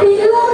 Di luar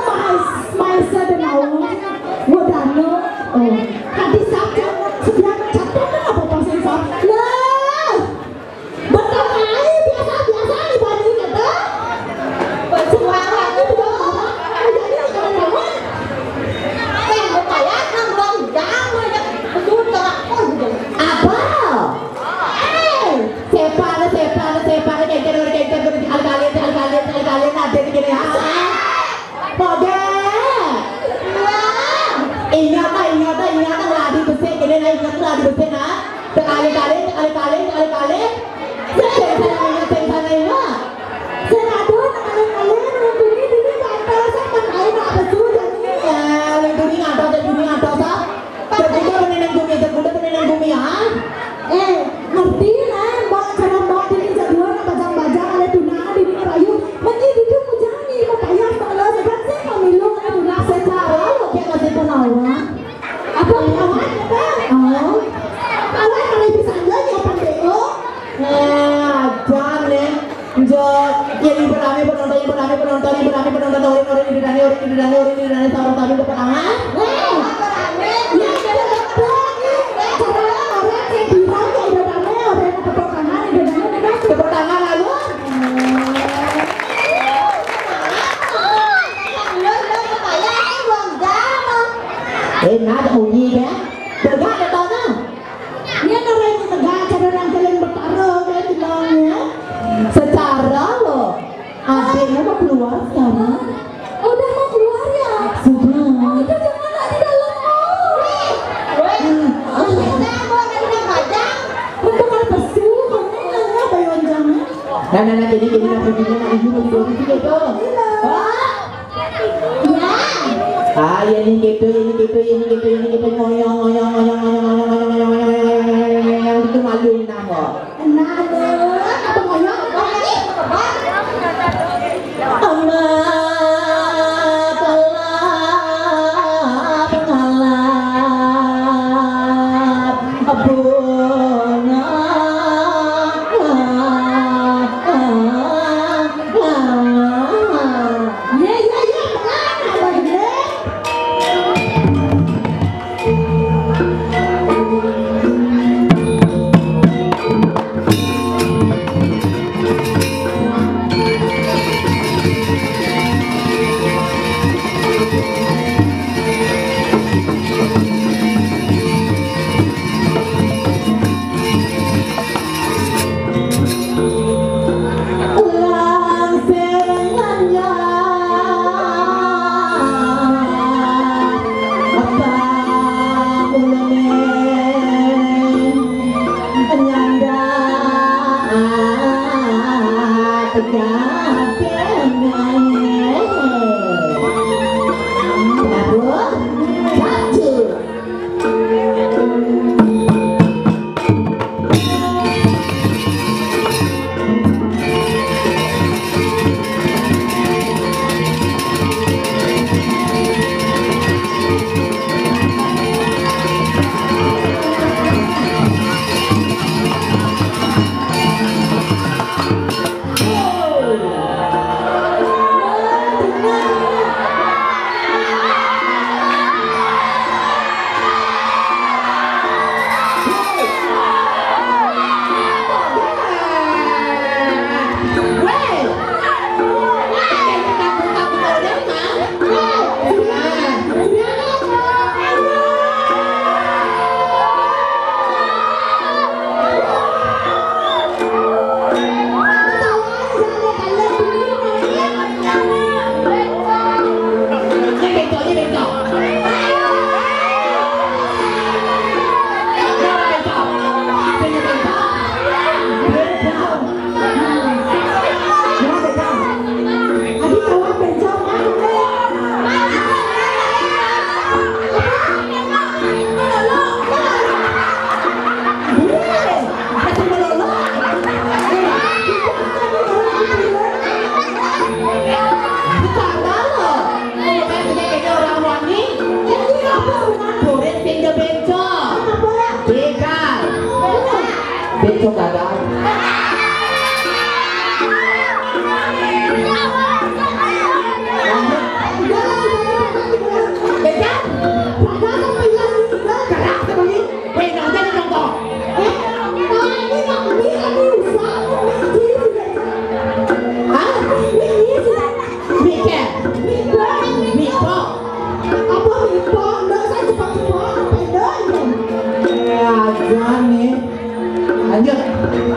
Lanjut.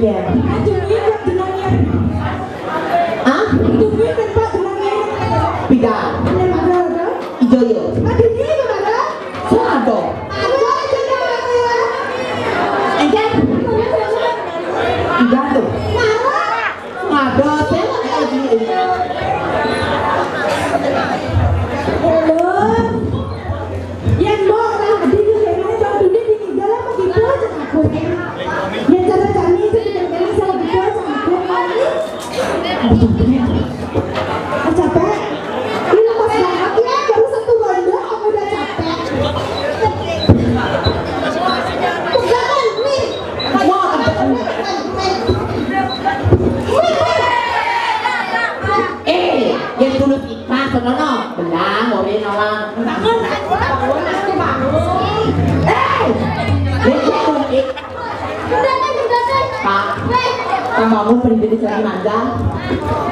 ya. Cumi jenengnya. Ah? Cumi kan Pak jenengnya. Pida. Ada mana ada? Ijo yo. Ada ni mana? Sado. Ada jeneng ya. Enggak. Enggak tuh. Ada saya lagi. Yang mau lah di sini jauh di dalam begitu aja aku. Yang cara kami itu dengan saya begitu aja aku. Capek. Ini pas banget ya baru 1 bulan aku udah capek. Pegangan nih. Yang tulus ikhlas sono. Belang, boleh nolong. Pak, kamu pergi di sana mangga.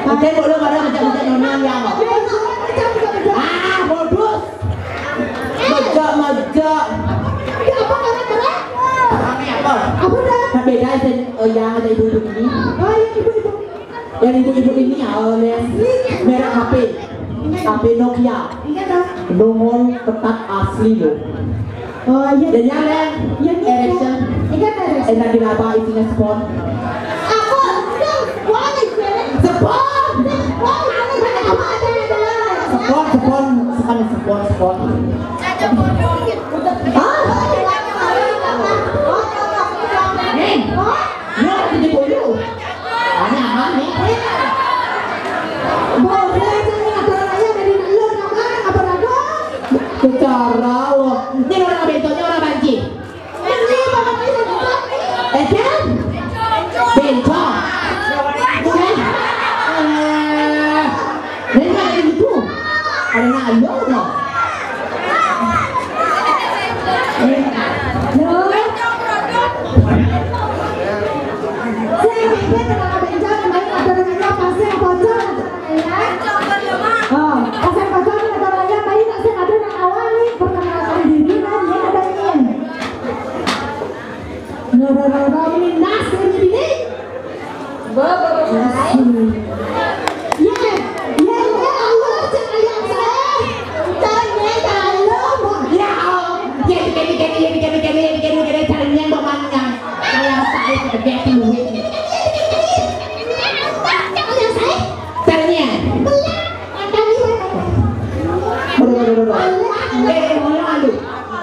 Oke, boleh barang macam-macam nona yang mau. Ah, modus. Majak. Apa keren? Kami apa? Apa dah? Kan beda yang ada ibu-ibu ini. Oh, yang ibu-ibu. Yang ibu-ibu ini merek HP Nokia. Ingat dah. Nomor ketat asli loh. Oh, iya. Dan yang lain, Ericsson. Ingat dah. Enak dilaba isinya spon. Aku wah ini. Spon. Wah, apa ada? Spon. Yo, ini boyo. Ini aman nih. Boleh jadi ada raya dari lu nama apa raga? Secara loh. Ini orang bentuknya orang banci. Ini bapak ini juga. Kan? Bencong. Bukan? Dari mana itu? Ada nak loh. Saya pikir kalau benjol main ada raya pasir pocong. Oh, pasir pocong ada raya main tak saya ada nak awal ni perkenalkan diri kan ya ada ini. Nora minas ini. Ya, Allah cakap yang saya. Tanya kalau Ya Allah. Jadi caranya memandang. Kalau saya kerja duit. Caranya.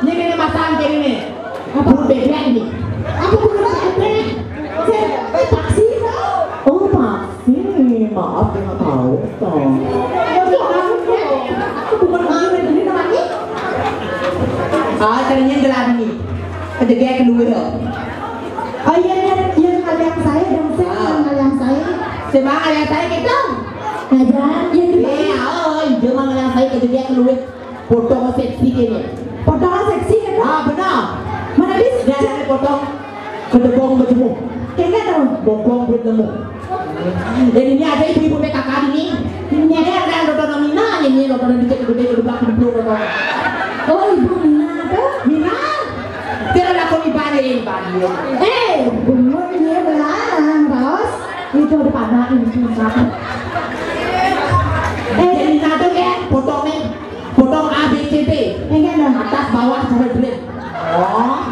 Ini masang kayak ini. Apa bebek ini? aku bukan bebek. Saya taksi tau. Oh pasti, maaf nggak tahu toh. Aku bukan bebek ini namanya. Ah, caranya gelar ini. Kejadian kedua dong. Oh iya, yang kalian saya dan saya kalian saya. Sebab ayah saya gitu. Ngajar yang di Jangan ayah saya kejadian kedua. Potong seksi ini. potongan seksi kan? Ah benar. Mana bis? Dia ada potong kedebong bertemu. Kayaknya tahu. Bokong bertemu. Dan ini ada ibu-ibu PKK ini. Ini ada yang dokter Mina, ini dokter dicek gede di belakang di belakang. Oh ibu Mina tuh? Mina, tidak ada konibanin banyu. Bener ini belarang terus itu ada pada ini susah. Jadi Mina tuh kan potong A B C D. Enggak dong. Atas bawah sampai belit. Oh,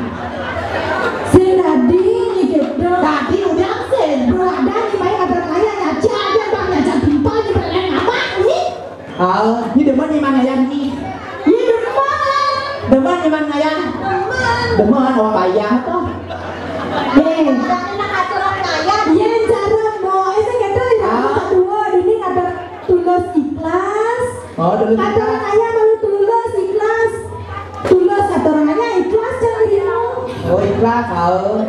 Si tadi nih gitu. tadi udah absen. Berada di bayi ada kaya nyaca aja bang nyaca pimpal di belakang apa ini? Ini demen di mana ya ini? Ini depan. Demen di mana ya? Demen orang kaya toh. Enak aturan kaya. Iya cara mau itu kata yang kedua ini ada tulus ikhlas. Oh, dulu. Kata orang kaya baru tulus ikhlas. Tulus kata orang kaya ikhlas jangan gitu. Oh, ikhlas kau.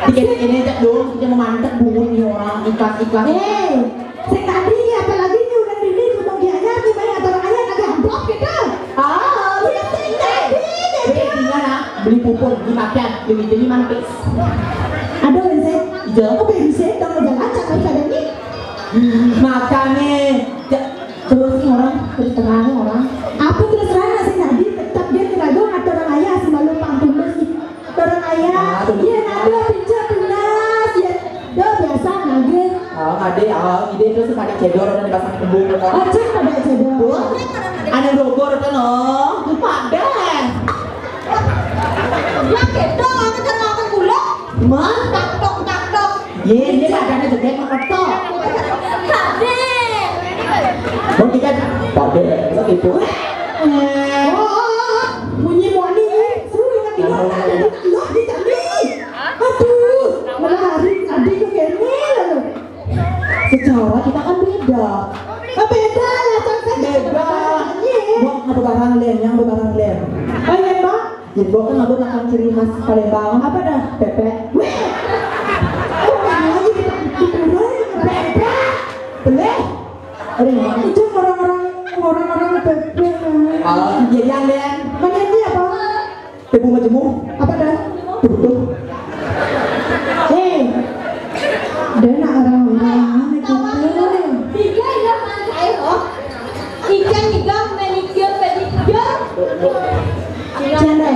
Dikit ini cek dong, kita memantep bunyi nih orang ikhlas. Saya tadi apalagi ini udah ini kebagiannya di bayi kata orang kaya ada amplop gitu. Iya Tinggal lah, beli pupuk di makan, beli jadi mantis. ada bensin. Iya. Oh bensin, dong jalan cakap ada ini. Makannya terus orang terus terang orang. Apa terus terang nasi tadi tetap dia keragu kata orang kaya asal malu pantun bersih. Orang kaya, iya nado pinjam tunas, ya, do sepade, ide itu sepade cedor dan dipasang kembung. Oh, cek pada cedor. Ada robor kan loh, pada. Lah gitu, aku cara makan gula. Mas, Tak tok. ini badannya gede mengetok. Tadi. Mau kita pade, itu. Bunyi moni seru ingat di mana lo di tadi. Aduh, malah hari tadi ke kene lalu. Secara kita kan beda. Beda lah contohnya. Beda. Bok ngadu barang lem, yang barang lem. Oh iya, Bang. Jadi bok kan ngadu makan ciri khas Palembang. Apa dah? Pepek. Weh. Lagi di pura pepek. Boleh. Ada yang mana? Itu orang-orang pepek. Jadi yang lem. Mana ini apa? Tebu majemuk. Apa dah? Tuh. Dia nak orang-orang gitu. Tiga yang mana saya kok? Ikan tiga manicure pedicure. Jangan.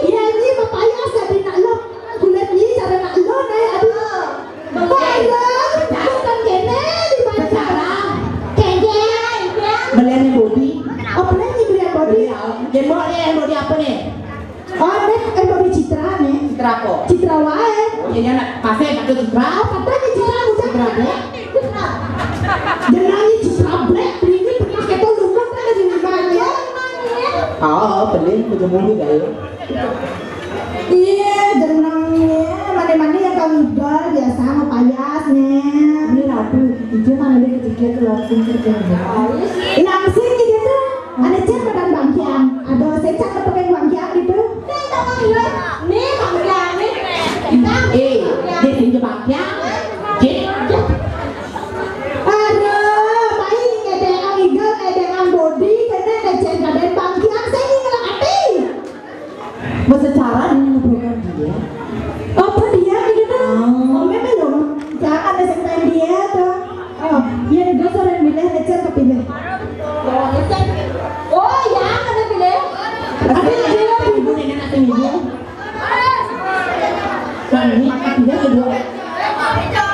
Dia ni papaya saya nak lo. Kulit ni cara nak lo naik aduh. Bayar, bukan kene di pacaran. Kene. Melihat yang body. Apa ni belian body? Yang body apa nih? Oh, ni body Citra ni. Citra kok. Citra wae. Jadi anak masih ada Citra. Katanya Citra bukan Citra deh. Jangan ni Citra black. Ini pernah kita lupa kan dari mana? Beli majemuk juga ya. Iya, jenengnya mana-mana yang kami jual biasa sama payas nih. Ini rapi, itu mana dia kecil langsung kerja. Langsung gitu tuh, ada cek badan bangkian, ada secak pakai bangkian gitu. Nih bangkian nih. Dia tinggal bangkian. Aduh, main ngedengan igal, ngedengan body, karena ngecek badan bangkian, saya ini ngelak hati. Secara ini ngeprogram dia. Apa dia gitu? Oh, memang dong. Jangan ada yang dia tuh. Oh, ya gue sore milih ngecek kepilih. Oh ya, ada pilih. Tapi dia ibu nenek nanti ibu. Kan ini dia kedua.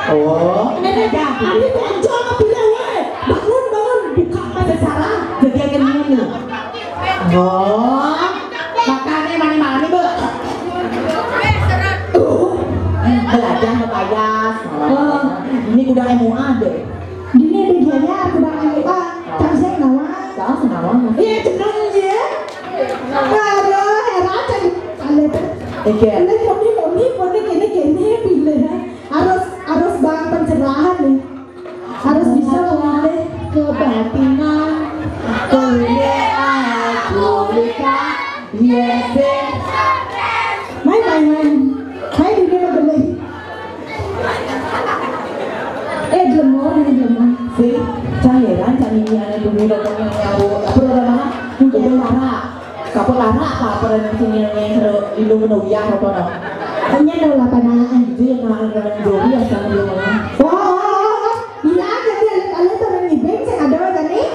Oh, Nenek ya, ini penjual kepilih ya. Bangun, buka pada Sarah. jadi yang ini nih. Oh, makannya mana nih bu? Belajar kepayas. Ini udah MUA deh. Dini ada dianya, aku udah apa? Cantik nawa. Tahu senawa mas? Iya cenderung ya. Aduh, heran jadi kalian. Oke. Ini kini pilih. Harus bang pencerahan nih. Harus bisa memilih kebatinan. Main dunia mau beli. Gemor ini gemor. Si cairan ini ada dulu datangnya nyawa. Program mana? Udah lara. Kapal lara apa pada sini yang lindung menuyang atau apa? Hanya ada lapangan. Itu yang orang jogi asal dia mana? Bilang jadi kalian tuh orang ibeng saya ada kan nih?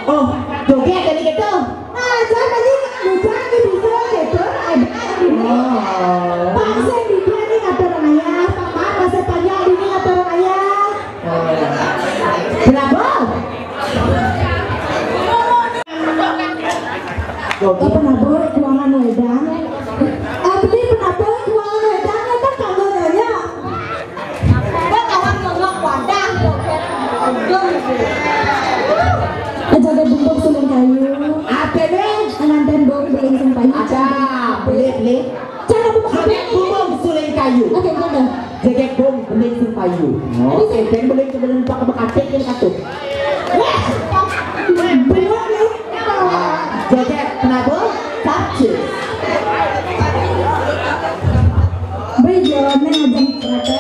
Oh, jogi ada di gitu. Nah, jangan tadi bukan bisa gitu ada ini. Pak saya di dia nih kata orang ayah, Pak masa panjang ini kata orang ayah. Kenapa? Jogi. Pernah boleh keuangan wedang? Abdi pernah boleh keuangan wedang? Kan kalau nanya. Kawan ngomong wadah. Jaga bumbung suling kayu. Apa deh? Anandan bong beling sampai. Ada, beli. Jangan bumbung Jaga bom suling kayu. Oke, mana? Jaga bom beling sing kayu. Oke, dan beling sebelum pak bekatik ini katut. Belum nih. Jaga kenapa? Capcus. Berjalan ajang kereta.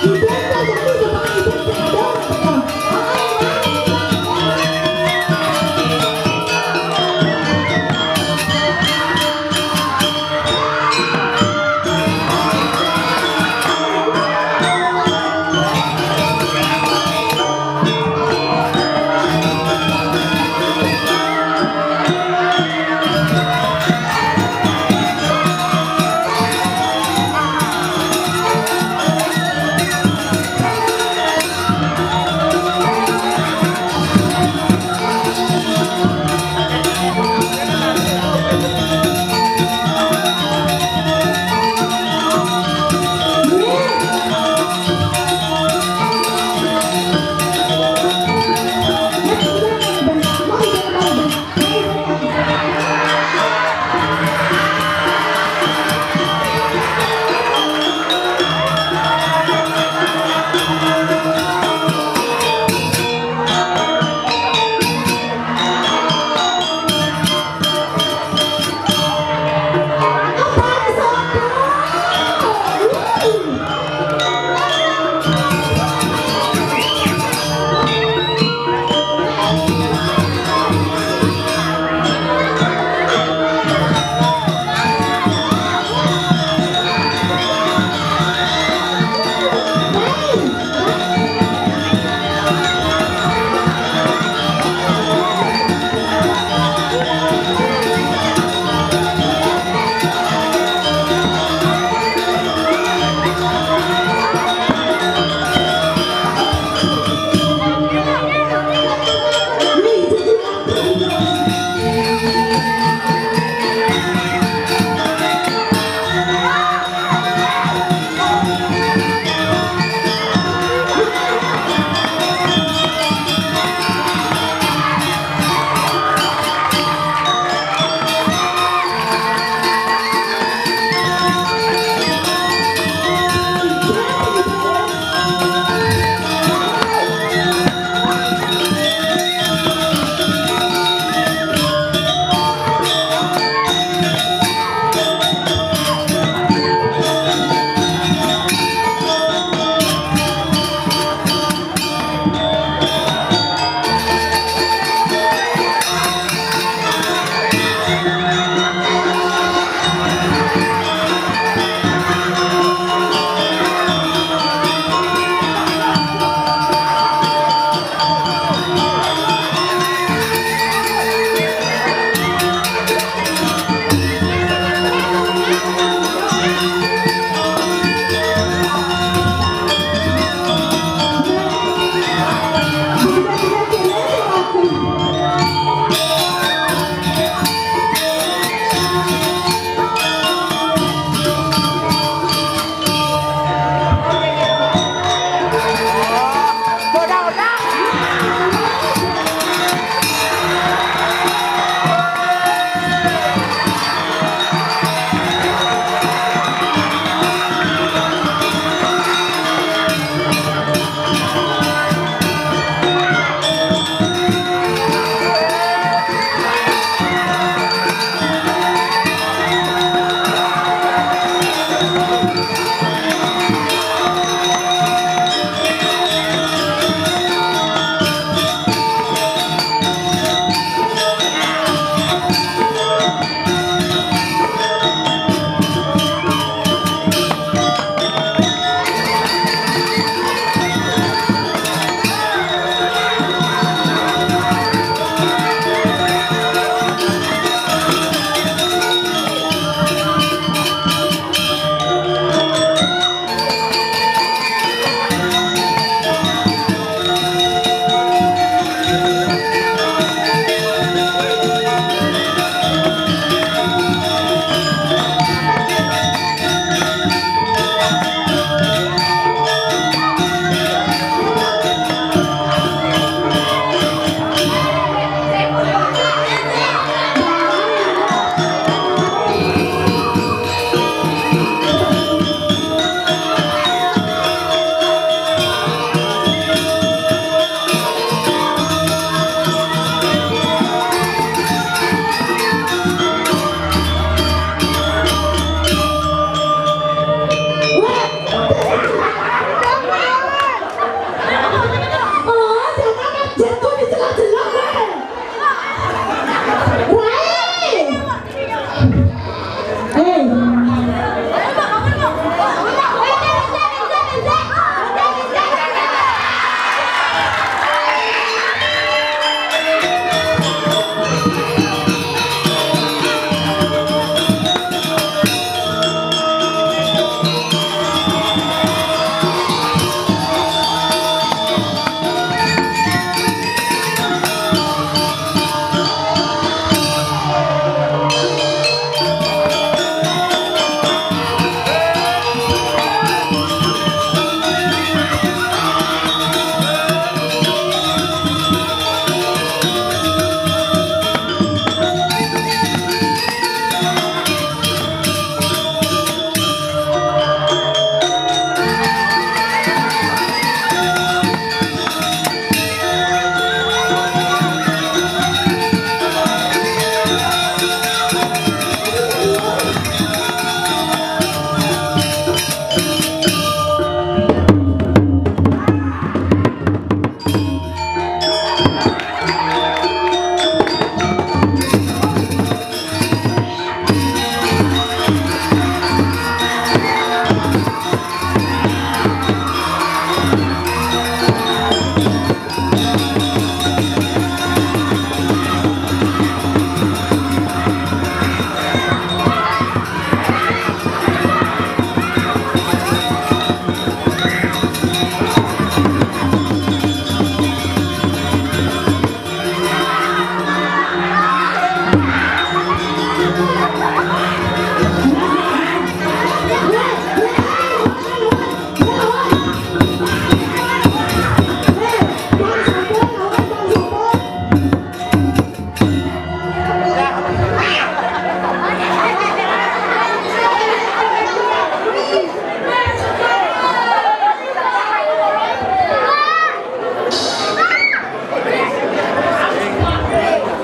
Kita jadi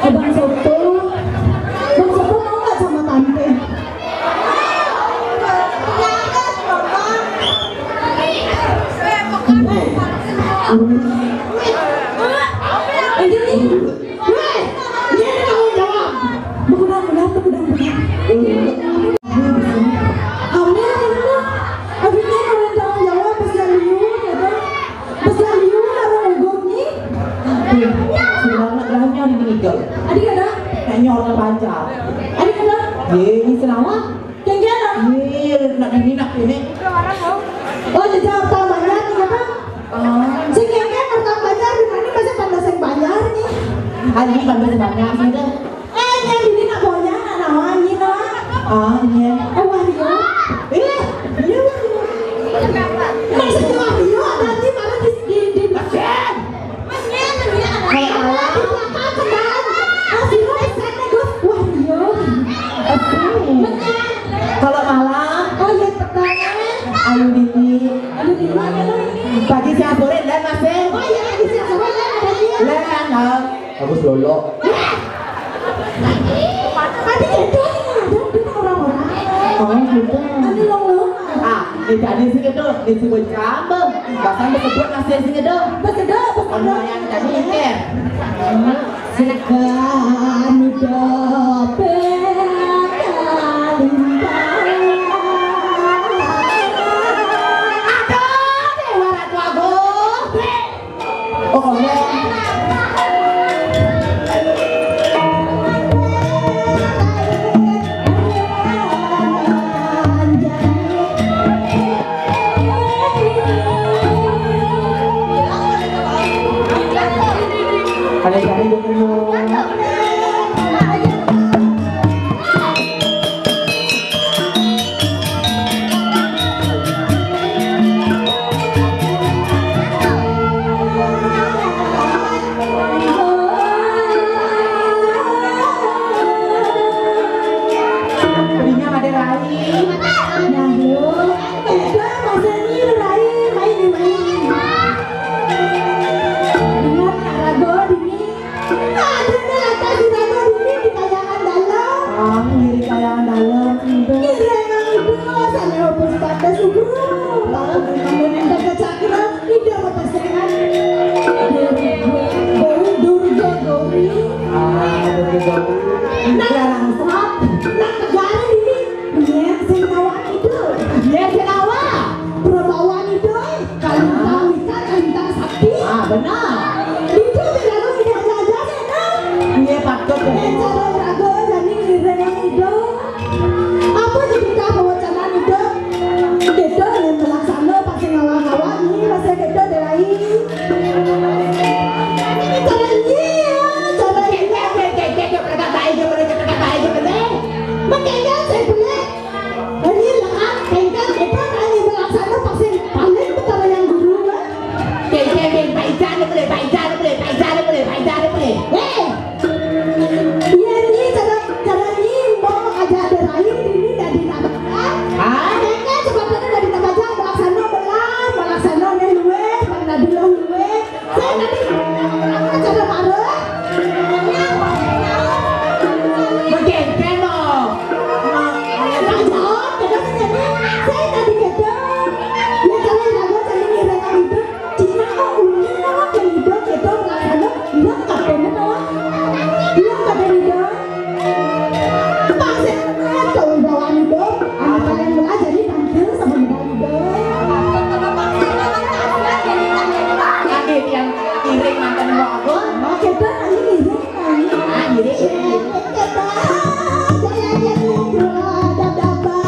Bang Soto mau nggak sama tante? Adik ada? Kayaknya orang panjang. Adik ada? Ini selawat. Yang jalan? Nak ini. Oh, jadi orang banyak nih kan? Si kayaknya orang banyak di mana masih pandai sing banyak nih. Hari ini pandai banyak sih dah. Yang ini nak banyak nak namanya nak. Iya. Wario. Iya Wario. Maksudnya Wario nanti malah di belakang. Kayak ala di belakang kan. Aslinya esnya gue Wario. Kalau malam, Oh ya pertanyaan. ayu dini. Aduh di mana ini? Pagi siang sore dan masih. Oh ya di sini sama ada dia. Lenang. Bagus lolo. Tadi itu ada orang-orang. Oh gitu. Ada long-long. Ini tadi sih gitu, ini sih buat kamu. Bahkan disebut nasi sih gitu. Berkedap, Orang yang tadi ikan. Segan hidup Oh, ya. Ada cari dulu. Belinya ada lagi. Ngiri kayangan dalam. Benar. Iya patut. Apa jadi bawa jalan itu? Kita yang melaksana pasti ngawang-ngawang ini masih kita dari. Makanya saya boleh. Ini lah, kita melaksana pasti paling betul yang guru. Iya ini cara ini mau aja ada lain ini dari nama. Kayaknya sebabnya dari nama aja melaksana yang luwe, pada dulu luwe. Saya tadi cara marah. Saya tadi kata, ya cara jago cari ngirengan itu, Cina kok unik nama itu kita melaksana, bilang katanya nama, bilang katanya pasti kalau bawaan itu, anak kalian belajar di tampil sama Adit yang iring mantan mau aku. oh kita ini Iring. kita saya ngobrol daba-daba.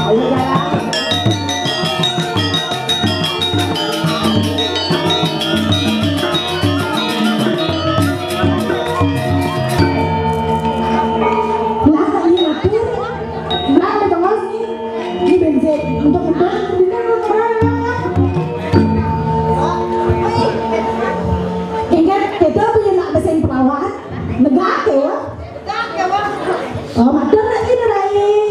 Ayo jalan. Belakang ini mati, belakang tengah ini bensin untuk ingat kita punya nak mesin perawat, negak ke? Oh, makan lagi nih.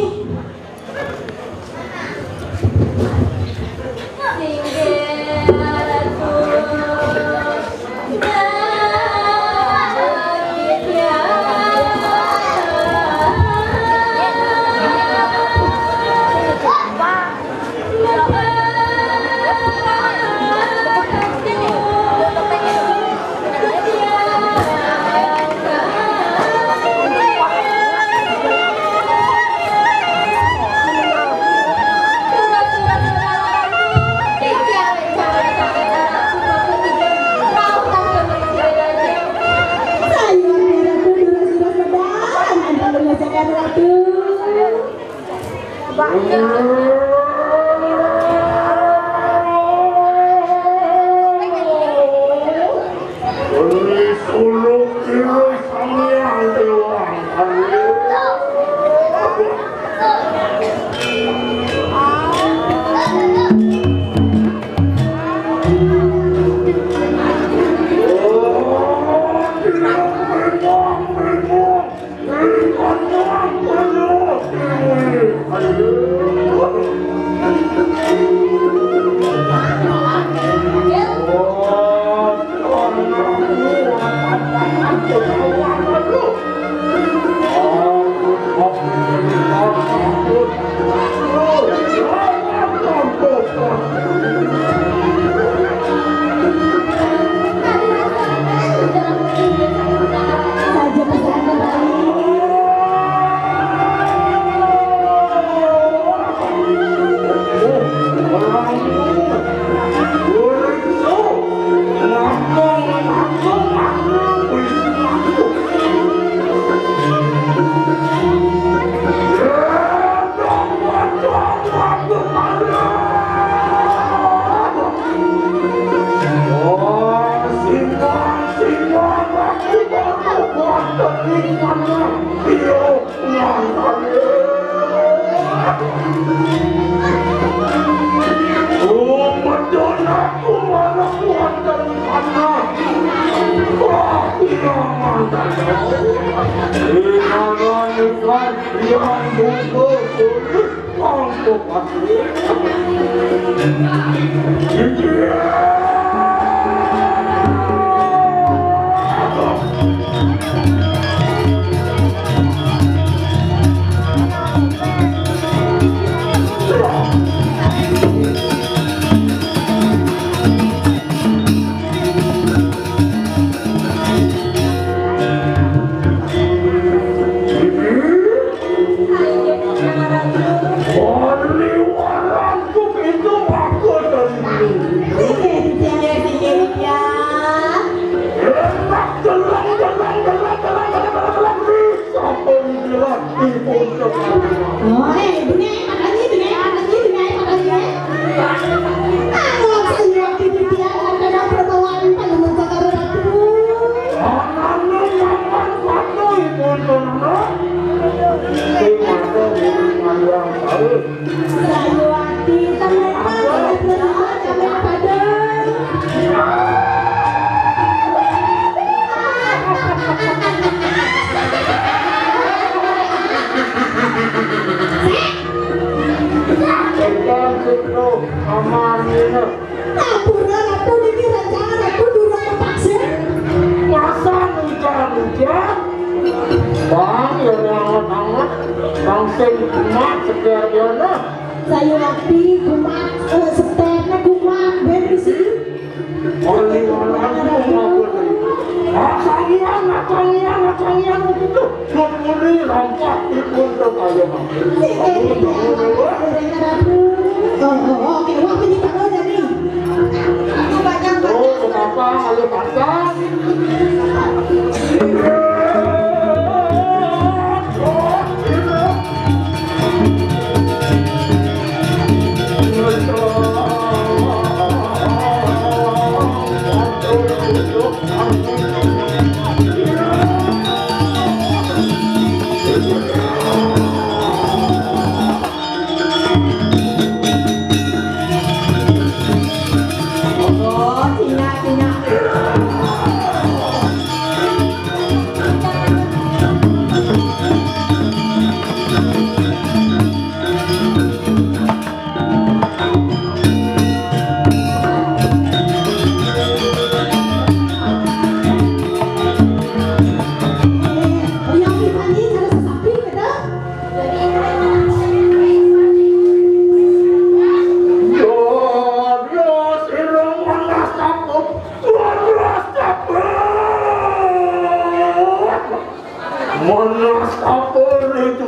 Monas apa itu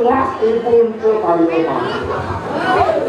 pun kekayaman.